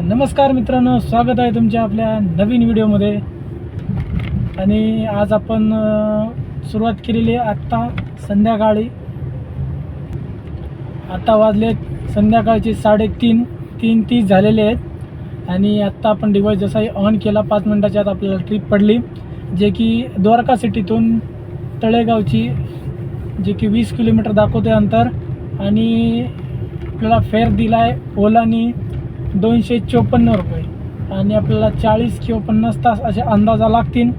नमस्कार मित्रांनो, स्वागत आहे तुमच्या आपल्या नवीन व्हिडिओमध्ये. आणि आज आपण सुरुवात केलेली आहे आत्ता संध्याकाळी. आता वाजलेत संध्याकाळचे 3:30 झालेले आहेत. आणि आत्ता आपण डिव्हाइस जसाही ऑन केला 5 मिनिटाच्या आत आपल्याला ट्रिप पडली, जे की द्वारका सिटीतून तळेगावची, जे की 20 किलोमीटर दाखवते अंतर. आणि आपल्याला फेअर दिला आहे ओलानी 254 रुपये. आणि आपल्याला 40 किंवा 50 तास असे अंदाजा लागतील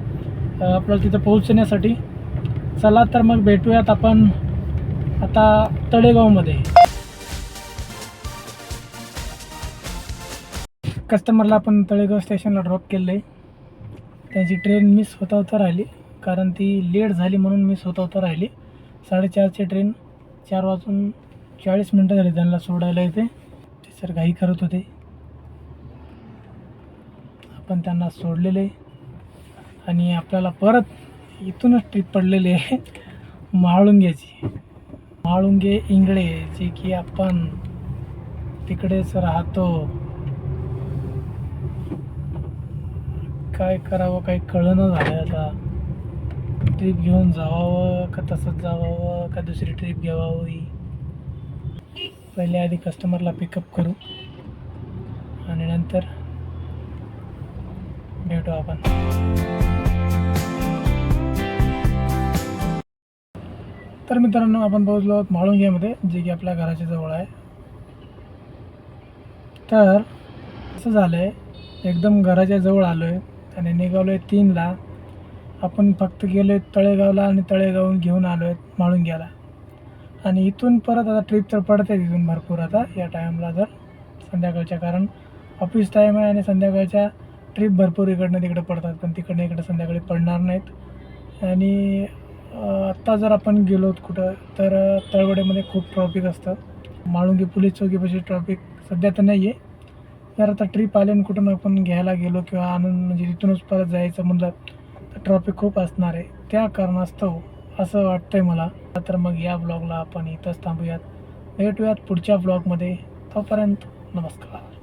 आपल्याला तिथं पोहोचण्यासाठी. चला तर मग भेटूयात आपण आता तळेगावमध्ये. कस्टमरला आपण तळेगाव स्टेशनला ड्रॉप केलं आहे. त्यांची ट्रेन मिस होता राहिली, कारण ती लेट झाली म्हणून मिस होता राहिली. 4:30ची ट्रेन 4:40 झाली त्यांना सोडायला येते. ते सर घाई करत होते, आपण त्यांना सोडलेले. आणि आपल्याला परत इथूनच ट्रिप पडलेली आहे म्हाळुंग्याची. म्हाळुंगे इंगळे, जे की आपण तिकडेच राहतो. काय करावं काही कळलं झालं आता. ट्रिप घेऊन जावावं का तसंच जावावं का दुसरी ट्रिप घ्यावावी. पहिले आधी कस्टमरला पिकअप करू आणि नंतर भेटू आपण. तर मित्रांनो, आपण पोहोचलो आहोत म्हाळुंग्यामध्ये, जे की आपल्या घराच्या जवळ आहे. तर असं झालं आहे, एकदम घराच्या जवळ आलो आहे आणि निघालो आहे 3ला. आपण फक्त गेलो आहे तळेगावला आणि तळेगावहून घेऊन आलो आहे म्हाळुंग्याला. आणि इथून परत आता ट्रिप तर पडते तिथून भरपूर आता या टाईमला, जर संध्याकाळच्या, कारण ऑफिस टाईम आहे आणि संध्याकाळच्या ट्रिप भरपूर इकडनं तिकडे पडतात, पण तिकडनं इकडे संध्याकाळी पडणार नाहीत. आणि आत्ता जर आपण गेलो कुठं तर तळवड्यामध्ये खूप ट्रॉफिक असतं. म्हाळुंगे पोलीस चौकीपाशी ट्रॉफिक सध्या तर नाही आहे. जर आता ट्रिप आले आणि कुठून आपण घ्यायला गेलो किंवा आणून म्हणजे तिथूनच परत जायचं म्हणलं तर ट्रॉफिक खूप असणार आहे. त्या कारणास्तव असं वाटतंय मला. तर मग या ब्लॉगला आपण इथंच थांबूयात. भेटूयात पुढच्या ब्लॉगमध्ये. तोपर्यंत नमस्कार.